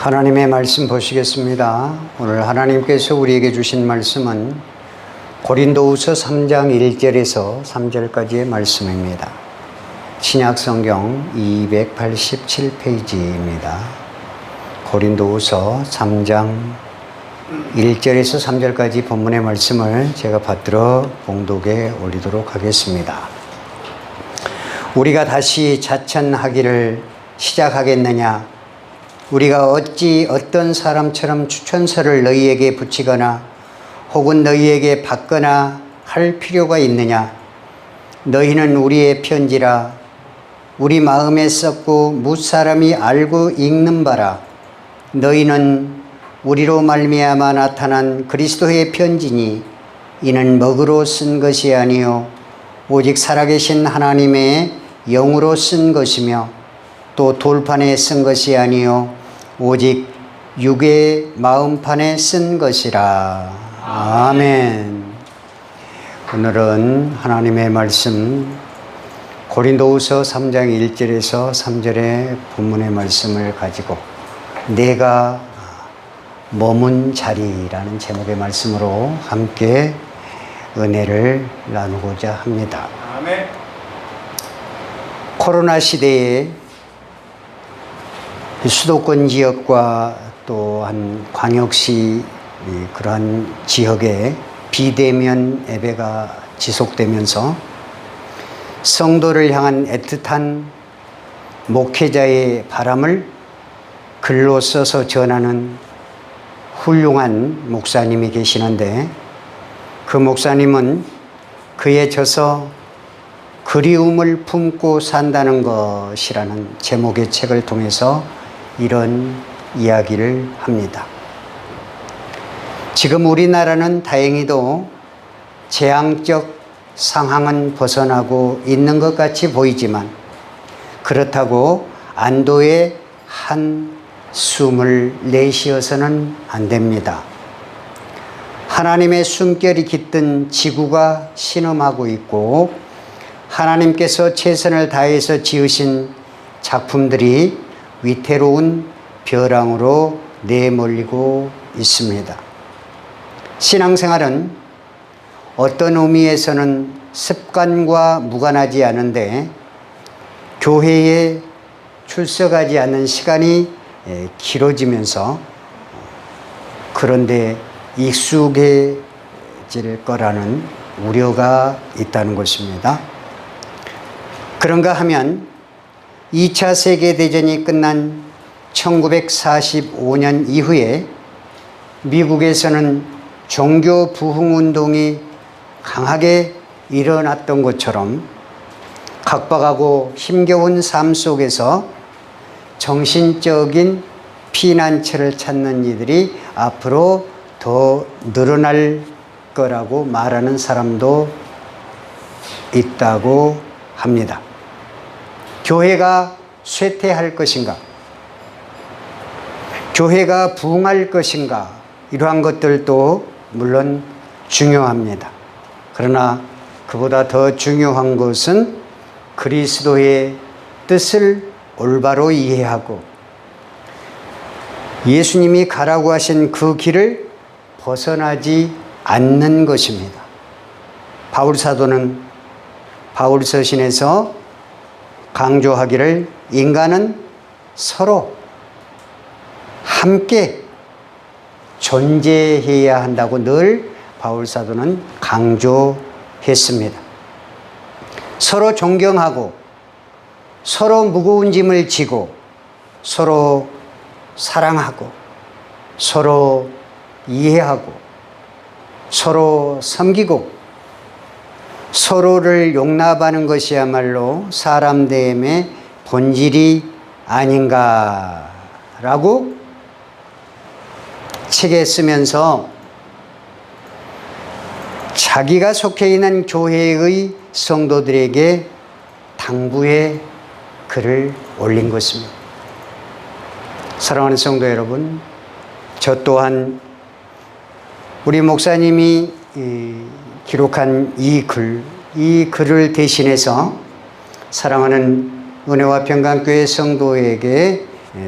하나님의 말씀 보시겠습니다. 오늘 하나님께서 우리에게 주신 말씀은 고린도후서 3장 1절에서 3절까지의 말씀입니다. 신약성경 287페이지입니다. 고린도후서 3장 1절에서 3절까지 본문의 말씀을 제가 받들어 봉독에 올리도록 하겠습니다. 우리가 다시 자천하기를 시작하겠느냐? 우리가 어찌 어떤 사람처럼 추천서를 너희에게 붙이거나 혹은 너희에게 받거나 할 필요가 있느냐? 너희는 우리의 편지라 우리 마음에 썼고 무사람이 알고 읽는 바라. 너희는 우리로 말미암아 나타난 그리스도의 편지니 이는 먹으로 쓴 것이 아니요 오직 살아계신 하나님의 영으로 쓴 것이며 또 돌판에 쓴 것이 아니요 오직 육의 마음판에 쓴 것이라. 아멘. 오늘은 하나님의 말씀 고린도후서 3장 1절에서 3절의 본문의 말씀을 가지고 내가 머문 자리라는 제목의 말씀으로 함께 은혜를 나누고자 합니다. 아멘. 코로나 시대에 수도권 지역과 또한 광역시 그러한 지역에 비대면 예배가 지속되면서 성도를 향한 애틋한 목회자의 바람을 글로 써서 전하는 훌륭한 목사님이 계시는데 그 목사님은 그에 져서 그리움을 품고 산다는 것이라는 제목의 책을 통해서 이런 이야기를 합니다. 지금 우리나라는 다행히도 재앙적 상황은 벗어나고 있는 것 같이 보이지만 그렇다고 안도의 한숨을 내쉬어서는 안 됩니다. 하나님의 숨결이 깃든 지구가 신음하고 있고 하나님께서 최선을 다해서 지으신 작품들이 위태로운 벼랑으로 내몰리고 있습니다. 신앙생활은 어떤 의미에서는 습관과 무관하지 않은데 교회에 출석하지 않는 시간이 길어지면서 그런데 익숙해질 거라는 우려가 있다는 것입니다. 그런가 하면 2차 세계대전이 끝난 1945년 이후에 미국에서는 종교 부흥운동이 강하게 일어났던 것처럼 각박하고 힘겨운 삶 속에서 정신적인 피난처를 찾는 이들이 앞으로 더 늘어날 거라고 말하는 사람도 있다고 합니다. 교회가 쇠퇴할 것인가? 교회가 부흥할 것인가? 이러한 것들도 물론 중요합니다. 그러나 그보다 더 중요한 것은 그리스도의 뜻을 올바로 이해하고 예수님이 가라고 하신 그 길을 벗어나지 않는 것입니다. 바울사도는 바울서신에서 강조하기를 인간은 서로 함께 존재해야 한다고 늘 바울사도는 강조했습니다. 서로 존경하고 서로 무거운 짐을 지고 서로 사랑하고 서로 이해하고 서로 섬기고 서로를 용납하는 것이야말로 사람됨의 본질이 아닌가라고 책에 쓰면서 자기가 속해 있는 교회의 성도들에게 당부의 글을 올린 것입니다. 사랑하는 성도 여러분, 저 또한 우리 목사님이 기록한 이 글을 대신해서 사랑하는 은혜와 평강교회 성도에게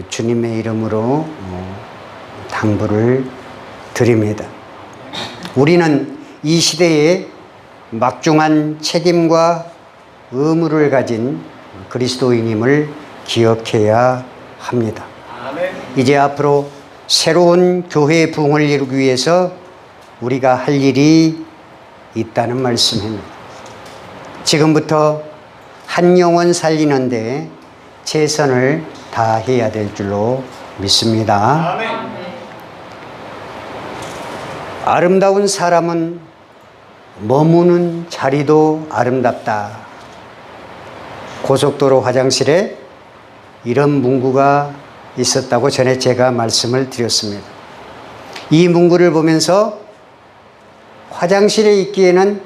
주님의 이름으로 당부를 드립니다. 우리는 이 시대에 막중한 책임과 의무를 가진 그리스도인임을 기억해야 합니다. 이제 앞으로 새로운 교회의 부흥을 이루기 위해서 우리가 할 일이 있다는 말씀입니다. 지금부터 한 영혼 살리는데 최선을 다해야 될 줄로 믿습니다. 아름다운 사람은 머무는 자리도 아름답다. 고속도로 화장실에 이런 문구가 있었다고 전에 제가 말씀을 드렸습니다. 이 문구를 보면서 화장실에 있기에는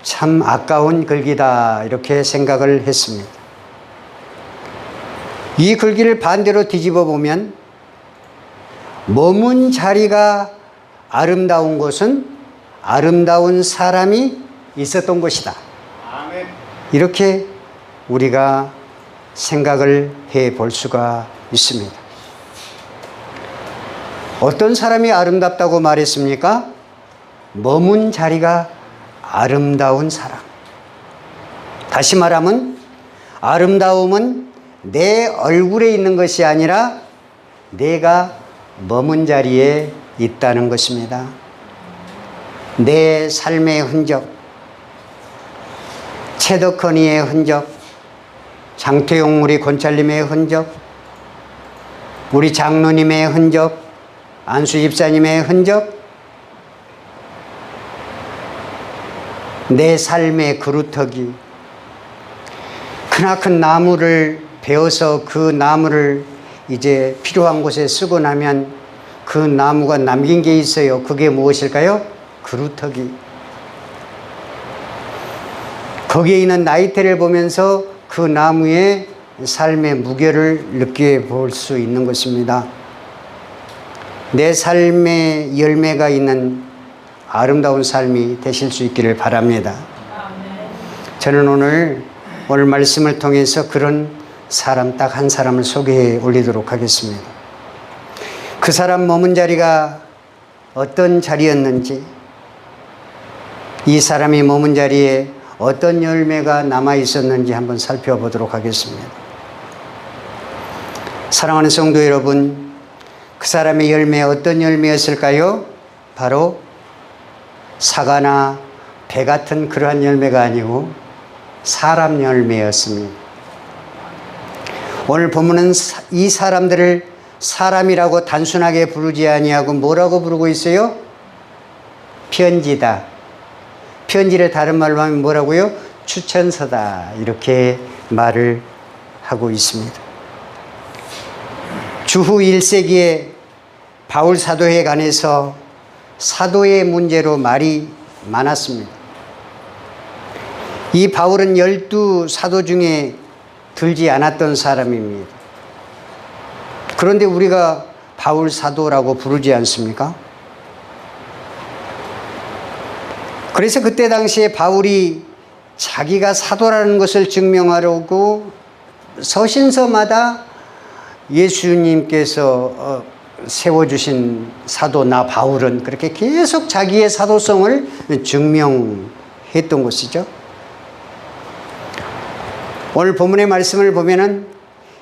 참 아까운 글귀다 이렇게 생각을 했습니다. 이 글귀를 반대로 뒤집어 보면 머문 자리가 아름다운 곳은 아름다운 사람이 있었던 곳이다. 이렇게 우리가 생각을 해 볼 수가 있습니다. 어떤 사람이 아름답다고 말했습니까? 머문 자리가 아름다운 사람. 다시 말하면 아름다움은 내 얼굴에 있는 것이 아니라 내가 머문 자리에 있다는 것입니다. 내 삶의 흔적, 채덕헌이의 흔적, 장태용 우리 권찰님의 흔적, 우리 장로님의 흔적, 안수 집사님의 흔적, 내 삶의 그루터기, 크나큰 나무를 베어서 그 나무를 이제 필요한 곳에 쓰고 나면 그 나무가 남긴 게 있어요. 그게 무엇일까요? 그루터기. 거기에 있는 나이테를 보면서 그 나무의 삶의 무게를 느껴볼 수 있는 것입니다. 내 삶의 열매가 있는 아름다운 삶이 되실 수 있기를 바랍니다. 저는 오늘 말씀을 통해서 그런 사람 딱 한 사람을 소개해 올리도록 하겠습니다. 그 사람 머문 자리가 어떤 자리였는지, 이 사람이 머문 자리에 어떤 열매가 남아 있었는지 한번 살펴보도록 하겠습니다. 사랑하는 성도 여러분, 그 사람의 열매 어떤 열매였을까요? 바로 사과나 배 같은 그러한 열매가 아니고 사람 열매였습니다. 오늘 본문은 이 사람들을 사람이라고 단순하게 부르지 아니하고 뭐라고 부르고 있어요? 편지다. 편지를 다른 말로 하면 뭐라고요? 추천서다. 이렇게 말을 하고 있습니다. 주후 1세기에 바울 사도에 관해서 사도의 문제로 말이 많았습니다. 이 바울은 12사도 중에 들지 않았던 사람입니다. 그런데 우리가 바울 사도라고 부르지 않습니까? 그래서 그때 당시에 바울이 자기가 사도라는 것을 증명하려고 서신서마다 예수님께서 세워주신 사도 나 바울은 그렇게 계속 자기의 사도성을 증명했던 것이죠. 오늘 본문의 말씀을 보면은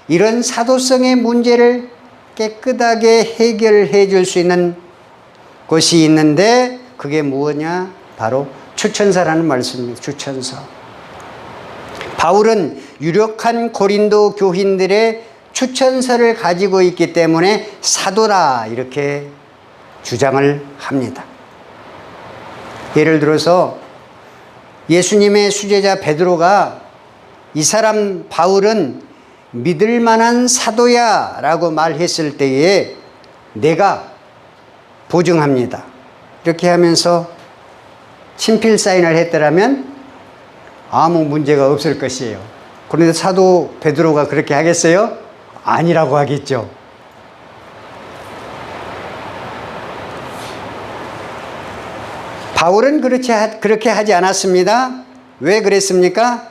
이런 사도성의 문제를 깨끗하게 해결해 줄 수 있는 것이 있는데 그게 무엇이냐? 바로 추천서라는 말씀입니다. 추천서. 바울은 유력한 고린도 교인들의 추천서를 가지고 있기 때문에 사도다 이렇게 주장을 합니다. 예를 들어서 예수님의 수제자 베드로가 이 사람 바울은 믿을 만한 사도야 라고 말했을 때에 내가 보증합니다. 이렇게 하면서 친필 사인을 했더라면 아무 문제가 없을 것이에요. 그런데 사도 베드로가 그렇게 하겠어요? 아니라고 하겠죠. 바울은 그렇게 하지 않았습니다. 왜 그랬습니까?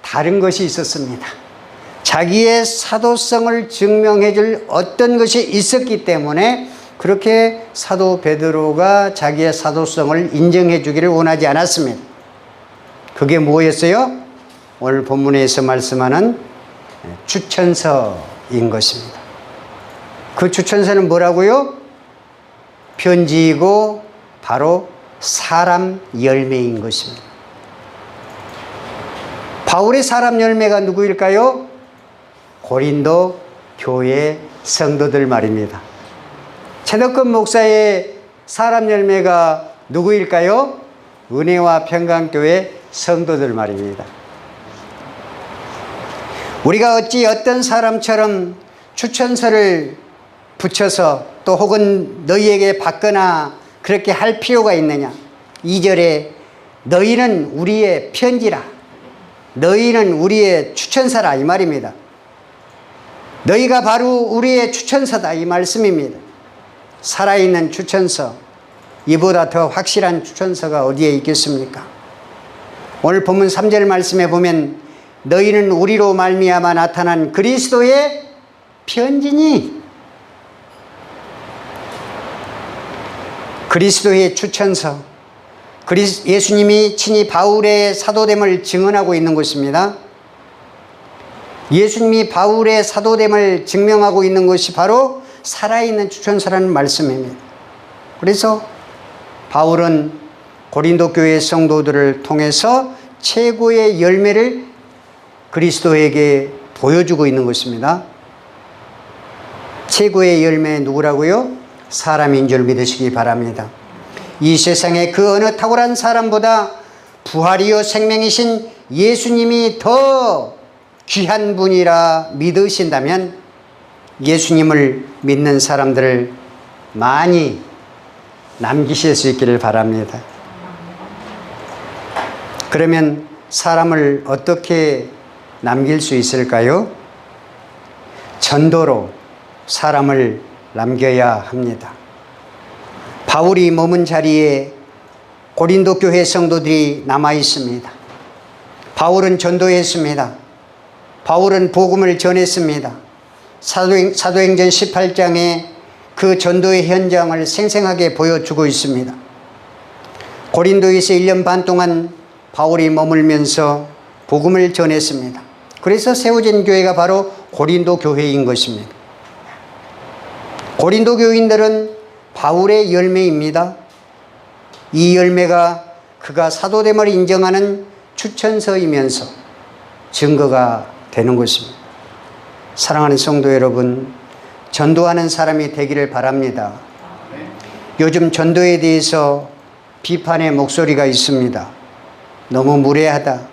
다른 것이 있었습니다. 자기의 사도성을 증명해 줄 어떤 것이 있었기 때문에 그렇게 사도 베드로가 자기의 사도성을 인정해 주기를 원하지 않았습니다. 그게 뭐였어요? 오늘 본문에서 말씀하는 추천서인 것입니다. 그 추천서는 뭐라고요? 편지이고 바로 사람 열매인 것입니다. 바울의 사람 열매가 누구일까요? 고린도 교회 성도들 말입니다. 최덕근 목사의 사람 열매가 누구일까요? 은혜와 평강교회 성도들 말입니다. 우리가 어찌 어떤 사람처럼 추천서를 붙여서 또 혹은 너희에게 받거나 그렇게 할 필요가 있느냐? 2절에 너희는 우리의 편지라, 너희는 우리의 추천서라 이 말입니다. 너희가 바로 우리의 추천서다 이 말씀입니다. 살아있는 추천서, 이보다 더 확실한 추천서가 어디에 있겠습니까? 오늘 본문 3절 말씀에 보면 너희는 우리로 말미암아 나타난 그리스도의 편지니, 그리스도의 추천서, 예수님이 친히 바울의 사도됨을 증언하고 있는 것입니다. 예수님이 바울의 사도됨을 증명하고 있는 것이 바로 살아있는 추천서라는 말씀입니다. 그래서 바울은 고린도 교회 성도들을 통해서 최고의 열매를 그리스도에게 보여주고 있는 것입니다. 최고의 열매 누구라고요? 사람인 줄 믿으시기 바랍니다. 이 세상에 그 어느 탁월한 사람보다 부활이요 생명이신 예수님이 더 귀한 분이라 믿으신다면 예수님을 믿는 사람들을 많이 남기실 수 있기를 바랍니다. 그러면 사람을 어떻게 남길 수 있을까요? 전도로 사람을 남겨야 합니다. 바울이 머문 자리에 고린도 교회 성도들이 남아 있습니다. 바울은 전도했습니다. 바울은 복음을 전했습니다. 사도행전 18장에 그 전도의 현장을 생생하게 보여주고 있습니다. 고린도에서 1년 반 동안 바울이 머물면서 복음을 전했습니다. 그래서 세워진 교회가 바로 고린도 교회인 것입니다. 고린도 교인들은 바울의 열매입니다. 이 열매가 그가 사도됨을 인정하는 추천서이면서 증거가 되는 것입니다. 사랑하는 성도 여러분, 전도하는 사람이 되기를 바랍니다. 요즘 전도에 대해서 비판의 목소리가 있습니다. 너무 무례하다,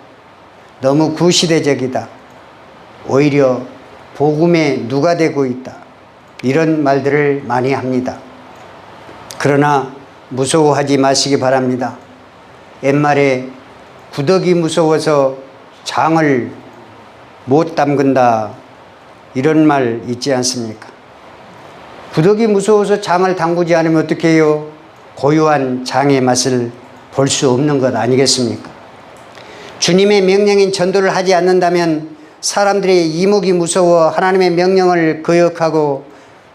너무 구시대적이다, 오히려 복음에 누가 되고 있다, 이런 말들을 많이 합니다. 그러나 무서워하지 마시기 바랍니다. 옛말에 구더기 무서워서 장을 못 담근다, 이런 말 있지 않습니까? 구더기 무서워서 장을 담그지 않으면 어떻게 해요? 고유한 장의 맛을 볼 수 없는 것 아니겠습니까? 주님의 명령인 전도를 하지 않는다면 사람들의 이목이 무서워 하나님의 명령을 거역하고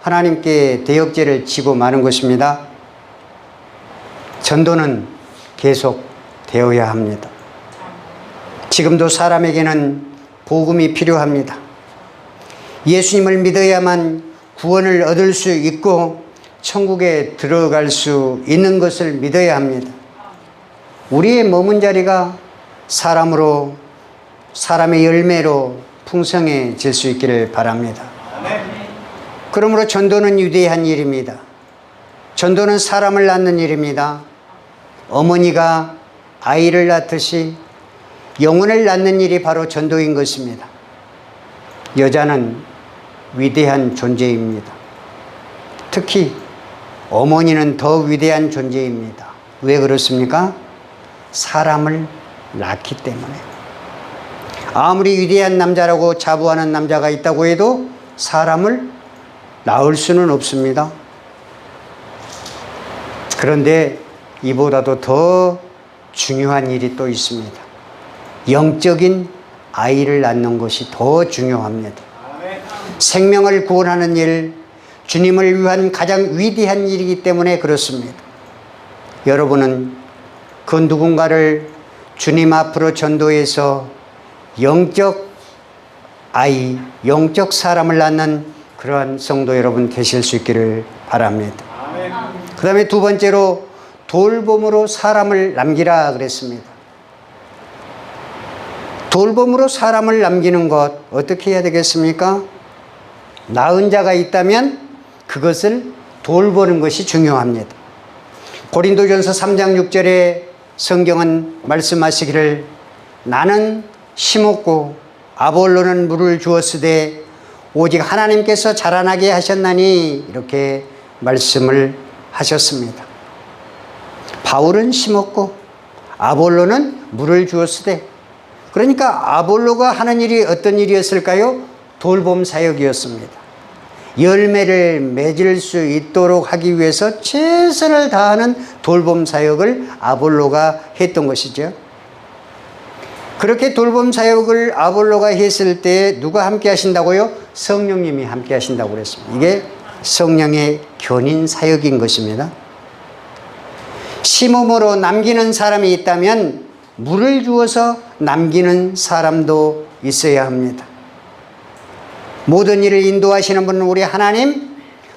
하나님께 대역죄를 지고 마는 것입니다. 전도는 계속 되어야 합니다. 지금도 사람에게는 복음이 필요합니다. 예수님을 믿어야만 구원을 얻을 수 있고 천국에 들어갈 수 있는 것을 믿어야 합니다. 우리의 머문 자리가 사람으로, 사람의 열매로 풍성해질 수 있기를 바랍니다. 그러므로 전도는 위대한 일입니다. 전도는 사람을 낳는 일입니다. 어머니가 아이를 낳듯이 영혼을 낳는 일이 바로 전도인 것입니다. 여자는 위대한 존재입니다. 특히 어머니는 더 위대한 존재입니다. 왜 그렇습니까? 사람을 낳기 때문에. 아무리 위대한 남자라고 자부하는 남자가 있다고 해도 사람을 낳을 수는 없습니다. 그런데 이보다도 더 중요한 일이 또 있습니다. 영적인 아이를 낳는 것이 더 중요합니다. 생명을 구원하는 일, 주님을 위한 가장 위대한 일이기 때문에 그렇습니다. 여러분은 그 누군가를 주님 앞으로 전도해서 영적 아이, 영적 사람을 낳는 그러한 성도 여러분 되실 수 있기를 바랍니다. 그 다음에 두 번째로 돌봄으로 사람을 남기라 그랬습니다. 돌봄으로 사람을 남기는 것 어떻게 해야 되겠습니까? 낳은 자가 있다면 그것을 돌보는 것이 중요합니다. 고린도전서 3장 6절에 성경은 말씀하시기를 나는 심었고 아볼로는 물을 주었으되 오직 하나님께서 자라나게 하셨나니 이렇게 말씀을 하셨습니다. 바울은 심었고 아볼로는 물을 주었으되, 그러니까 아볼로가 하는 일이 어떤 일이었을까요? 돌봄 사역이었습니다. 열매를 맺을 수 있도록 하기 위해서 최선을 다하는 돌봄 사역을 아볼로가 했던 것이죠. 그렇게 돌봄 사역을 아볼로가 했을 때 누가 함께 하신다고요? 성령님이 함께 하신다고 그랬습니다. 이게 성령의 견인 사역인 것입니다. 심음으로 남기는 사람이 있다면 물을 주어서 남기는 사람도 있어야 합니다. 모든 일을 인도하시는 분은 우리 하나님,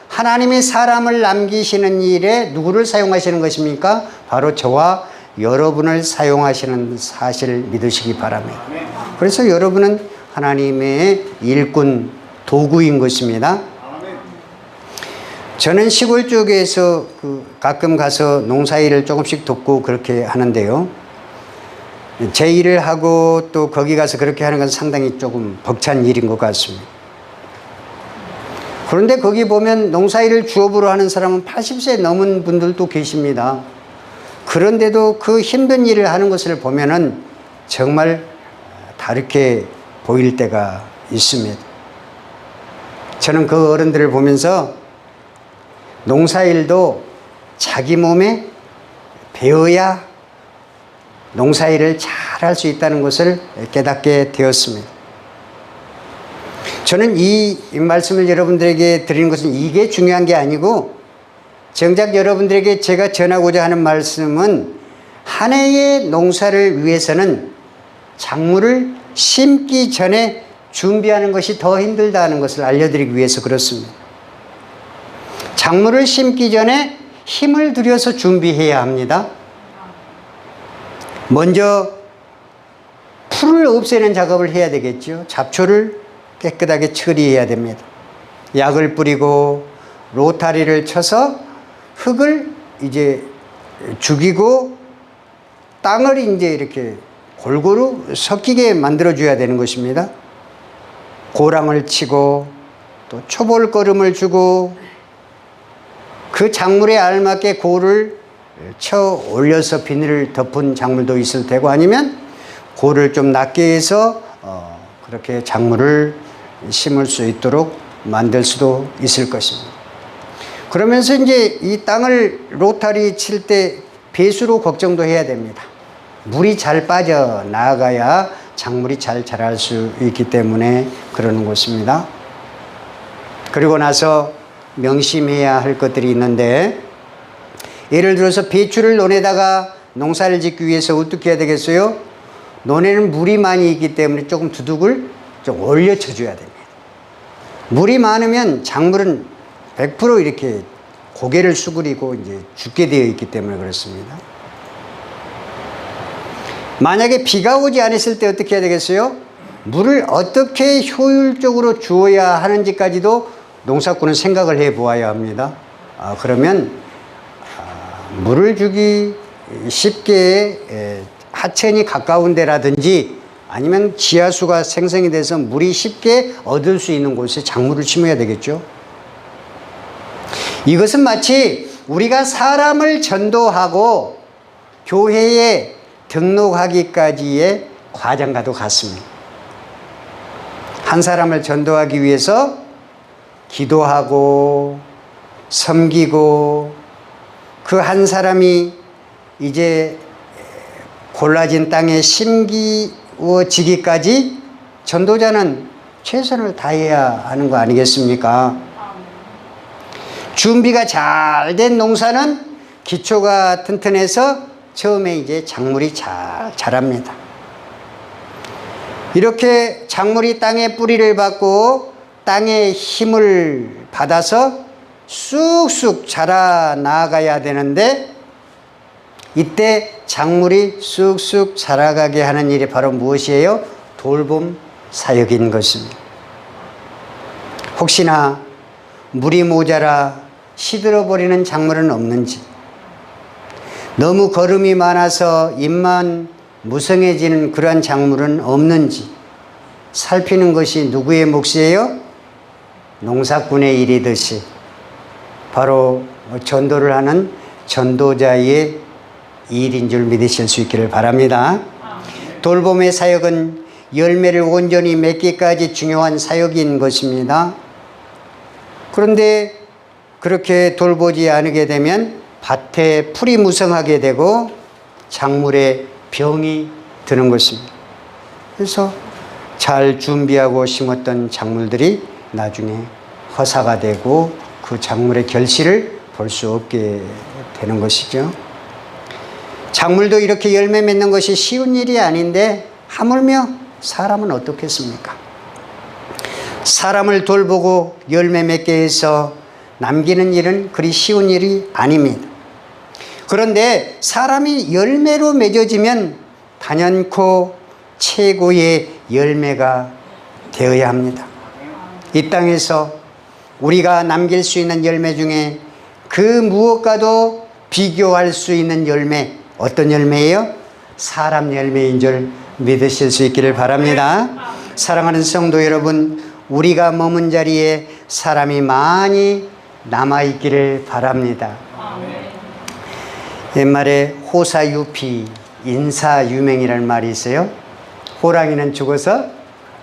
하나님이 사람을 남기시는 일에 누구를 사용하시는 것입니까? 바로 저와 여러분을 사용하시는 사실을 믿으시기 바랍니다. 그래서 여러분은 하나님의 일꾼, 도구인 것입니다. 저는 시골 쪽에서 가끔 가서 농사일을 조금씩 돕고 그렇게 하는데요. 제 일을 하고 또 거기 가서 그렇게 하는 건 상당히 조금 벅찬 일인 것 같습니다. 그런데 거기 보면 농사일을 주업으로 하는 사람은 80세 넘은 분들도 계십니다. 그런데도 그 힘든 일을 하는 것을 보면은 정말 다르게 보일 때가 있습니다. 저는 그 어른들을 보면서 농사일도 자기 몸에 배워야 농사일을 잘 할 수 있다는 것을 깨닫게 되었습니다. 저는 이 말씀을 여러분들에게 드리는 것은 이게 중요한 게 아니고, 정작 여러분들에게 제가 전하고자 하는 말씀은 한 해의 농사를 위해서는 작물을 심기 전에 준비하는 것이 더 힘들다는 것을 알려드리기 위해서 그렇습니다. 작물을 심기 전에 힘을 들여서 준비해야 합니다. 먼저 풀을 없애는 작업을 해야 되겠죠. 잡초를 깨끗하게 처리해야 됩니다. 약을 뿌리고 로타리를 쳐서 흙을 이제 죽이고 땅을 이제 이렇게 골고루 섞이게 만들어줘야 되는 것입니다. 고랑을 치고 또 초벌거름을 주고 그 작물에 알맞게 고를 쳐 올려서 비닐을 덮은 작물도 있을 테고, 아니면 고를 좀 낮게 해서 그렇게 작물을 심을 수 있도록 만들 수도 있을 것입니다. 그러면서 이제 이 땅을 로타리 칠 때 배수로 걱정도 해야 됩니다. 물이 잘 빠져 나가야 작물이 잘 자랄 수 있기 때문에 그러는 것입니다. 그리고 나서 명심해야 할 것들이 있는데, 예를 들어서 배추를 논에다가 농사를 짓기 위해서 어떻게 해야 되겠어요? 논에는 물이 많이 있기 때문에 조금 두둑을 좀 올려쳐 줘야 됩니다. 물이 많으면 작물은 100% 이렇게 고개를 수그리고 이제 죽게 되어 있기 때문에 그렇습니다. 만약에 비가 오지 않았을 때 어떻게 해야 되겠어요? 물을 어떻게 효율적으로 주어야 하는지까지도 농사꾼은 생각을 해 보아야 합니다. 그러면 물을 주기 쉽게 하천이 가까운 데라든지 아니면 지하수가 생성이 돼서 물이 쉽게 얻을 수 있는 곳에 작물을 심어야 되겠죠. 이것은 마치 우리가 사람을 전도하고 교회에 등록하기까지의 과정과도 같습니다. 한 사람을 전도하기 위해서 기도하고 섬기고 그 한 사람이 이제 골라진 땅에 심기워지기까지 전도자는 최선을 다해야 하는 거 아니겠습니까? 준비가 잘 된 농사는 기초가 튼튼해서 처음에 이제 작물이 잘 자랍니다. 이렇게 작물이 땅에 뿌리를 받고 땅의 힘을 받아서 쑥쑥 자라나가야 되는데, 이때 작물이 쑥쑥 자라가게 하는 일이 바로 무엇이에요? 돌봄 사역인 것입니다. 혹시나 물이 모자라 시들어버리는 작물은 없는지, 너무 거름이 많아서 잎만 무성해지는 그러한 작물은 없는지 살피는 것이 누구의 몫이에요? 농사꾼의 일이듯이 바로 전도를 하는 전도자의 일인 줄 믿으실 수 있기를 바랍니다. 돌봄의 사역은 열매를 온전히 맺기까지 중요한 사역인 것입니다. 그런데 그렇게 돌보지 않게 되면 밭에 풀이 무성하게 되고 작물에 병이 드는 것입니다. 그래서 잘 준비하고 심었던 작물들이 나중에 허사가 되고 그 작물의 결실을 볼 수 없게 되는 것이죠. 작물도 이렇게 열매 맺는 것이 쉬운 일이 아닌데 하물며 사람은 어떻겠습니까? 사람을 돌보고 열매 맺게 해서 남기는 일은 그리 쉬운 일이 아닙니다. 그런데 사람이 열매로 맺어지면 단연코 최고의 열매가 되어야 합니다. 이 땅에서 우리가 남길 수 있는 열매 중에 그 무엇과도 비교할 수 있는 열매, 어떤 열매예요? 사람 열매인 줄 믿으실 수 있기를 바랍니다. 사랑하는 성도 여러분, 우리가 머문 자리에 사람이 많이 남아있기를 바랍니다. 옛말에 호사유피, 인사유명이라는 말이 있어요. 호랑이는 죽어서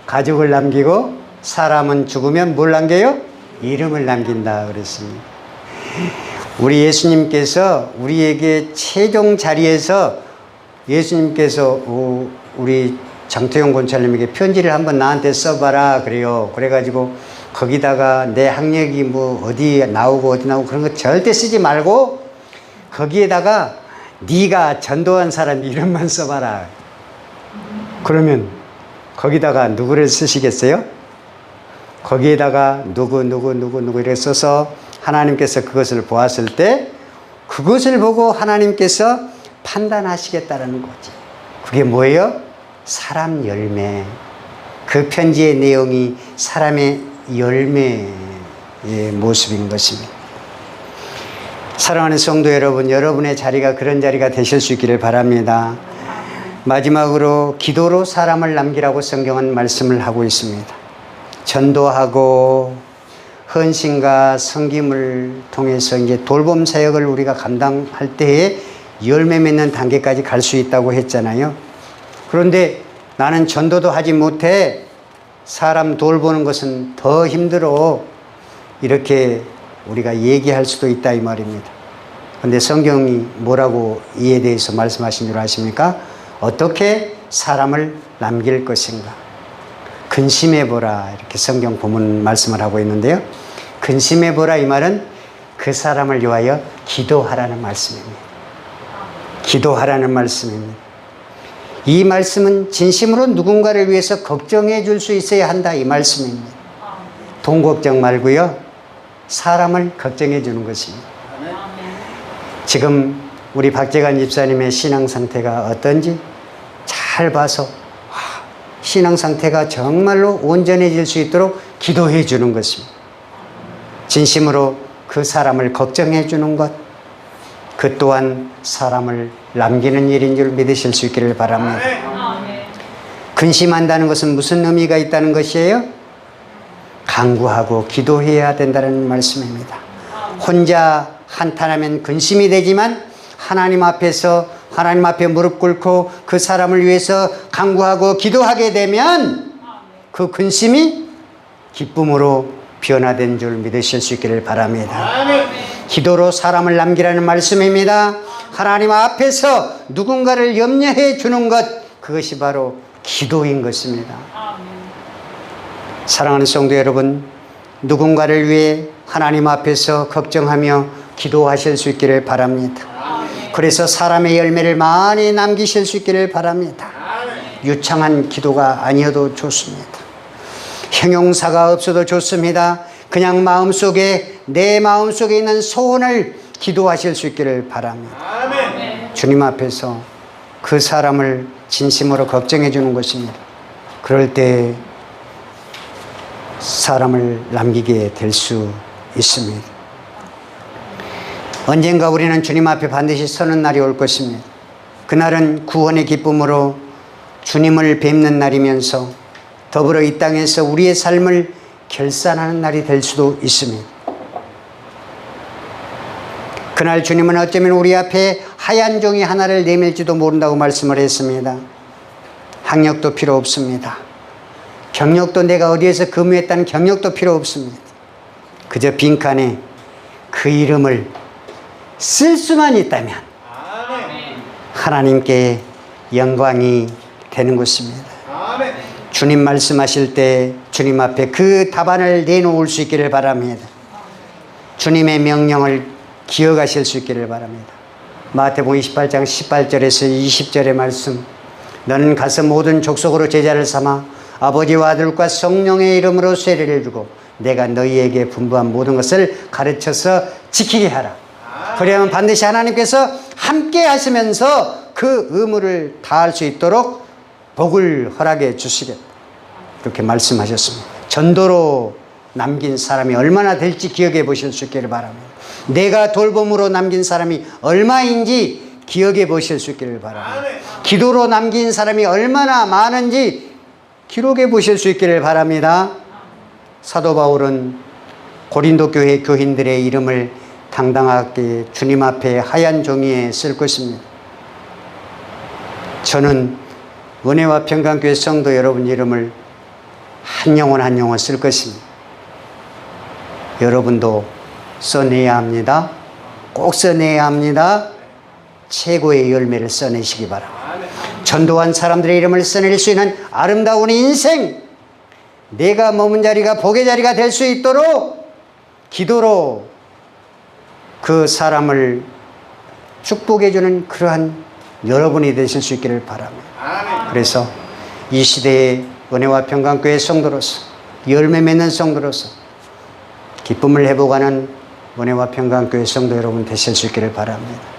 가족을 남기고 사람은 죽으면 뭘 남겨요? 이름을 남긴다 그랬습니다. 우리 예수님께서 우리에게 최종 자리에서 예수님께서 우리 장태용 권사님에게 편지를 한번 나한테 써봐라 그래요. 그래가지고 거기다가 내 학력이 뭐 어디 나오고 어디 나오고 그런 거 절대 쓰지 말고 거기에다가 네가 전도한 사람 이름만 써봐라. 그러면 거기다가 누구를 쓰시겠어요? 거기에다가 누구 이렇게 써서 하나님께서 그것을 보았을 때 그것을 보고 하나님께서 판단하시겠다는 거지. 그게 뭐예요? 사람 열매. 그 편지의 내용이 사람의 열매의 모습인 것입니다. 사랑하는 성도 여러분, 여러분의 자리가 그런 자리가 되실 수 있기를 바랍니다. 마지막으로 기도로 사람을 남기라고 성경은 말씀을 하고 있습니다. 전도하고 헌신과 섬김을 통해서 이제 돌봄 사역을 우리가 감당할 때에 열매 맺는 단계까지 갈 수 있다고 했잖아요. 그런데 나는 전도도 하지 못해, 사람 돌보는 것은 더 힘들어, 이렇게 우리가 얘기할 수도 있다 이 말입니다. 그런데 성경이 뭐라고 이에 대해서 말씀하신 줄 아십니까? 어떻게 사람을 남길 것인가? 근심해보라, 이렇게 성경 본문 말씀을 하고 있는데요. 근심해보라 이 말은 그 사람을 위하여 기도하라는 말씀입니다. 기도하라는 말씀입니다. 이 말씀은 진심으로 누군가를 위해서 걱정해 줄 수 있어야 한다 이 말씀입니다. 돈 걱정 말고요, 사람을 걱정해 주는 것입니다. 지금 우리 박재관 집사님의 신앙 상태가 어떤지 잘 봐서 신앙 상태가 정말로 온전해질 수 있도록 기도해 주는 것입니다. 진심으로 그 사람을 걱정해 주는 것, 그 또한 사람을 남기는 일인 줄 믿으실 수 있기를 바랍니다. 근심한다는 것은 무슨 의미가 있다는 것이에요? 간구하고 기도해야 된다는 말씀입니다. 혼자 한탄하면 근심이 되지만 하나님 앞에 무릎 꿇고 그 사람을 위해서 간구하고 기도하게 되면 그 근심이 기쁨으로 변화된 줄 믿으실 수 있기를 바랍니다. 기도로 사람을 남기라는 말씀입니다. 하나님 앞에서 누군가를 염려해 주는 것, 그것이 바로 기도인 것입니다. 사랑하는 성도 여러분, 누군가를 위해 하나님 앞에서 걱정하며 기도하실 수 있기를 바랍니다. 그래서 사람의 열매를 많이 남기실 수 있기를 바랍니다. 유창한 기도가 아니어도 좋습니다. 형용사가 없어도 좋습니다. 그냥 마음속에, 내 마음속에 있는 소원을 기도하실 수 있기를 바랍니다. 주님 앞에서 그 사람을 진심으로 걱정해 주는 것입니다. 그럴 때 사람을 남기게 될 수 있습니다. 언젠가 우리는 주님 앞에 반드시 서는 날이 올 것입니다. 그날은 구원의 기쁨으로 주님을 뵙는 날이면서 더불어 이 땅에서 우리의 삶을 결산하는 날이 될 수도 있습니다. 그날 주님은 어쩌면 우리 앞에 하얀 종이 하나를 내밀지도 모른다고 말씀을 했습니다. 학력도 필요 없습니다. 경력도, 내가 어디에서 근무했다는 경력도 필요 없습니다. 그저 빈칸에 그 이름을 쓸 수만 있다면 하나님께 영광이 되는 것입니다. 주님 말씀하실 때 주님 앞에 그 답안을 내놓을 수 있기를 바랍니다. 주님의 명령을 기억하실 수 있기를 바랍니다. 마태복음 28장 18절에서 20절의 말씀, 너는 가서 모든 족속으로 제자를 삼아 아버지와 아들과 성령의 이름으로 세례를 주고 내가 너희에게 분부한 모든 것을 가르쳐서 지키게 하라. 그러면 반드시 하나님께서 함께 하시면서 그 의무를 다할 수 있도록 복을 허락해 주시겠다. 이렇게 말씀하셨습니다. 전도로 남긴 사람이 얼마나 될지 기억해 보실 수 있기를 바랍니다. 내가 돌봄으로 남긴 사람이 얼마인지 기억해 보실 수 있기를 바랍니다. 기도로 남긴 사람이 얼마나 많은지 기록해 보실 수 있기를 바랍니다. 사도 바울은 고린도 교회 교인들의 이름을 당당하게 주님 앞에 하얀 종이에 쓸 것입니다. 저는 은혜와 평강교회 성도 여러분 이름을 한 영혼 한 영혼 쓸 것입니다. 여러분도 써내야 합니다. 꼭 써내야 합니다. 최고의 열매를 써내시기 바랍니다. 전도한 사람들의 이름을 써낼 수 있는 아름다운 인생, 내가 머문 자리가 복의 자리가 될 수 있도록 기도로 그 사람을 축복해 주는 그러한 여러분이 되실 수 있기를 바랍니다. 그래서 이 시대의 은혜와 평강교회 성도로서, 열매 맺는 성도로서 기쁨을 회복하는 은혜와 평강교회 성도 여러분 되실 수 있기를 바랍니다.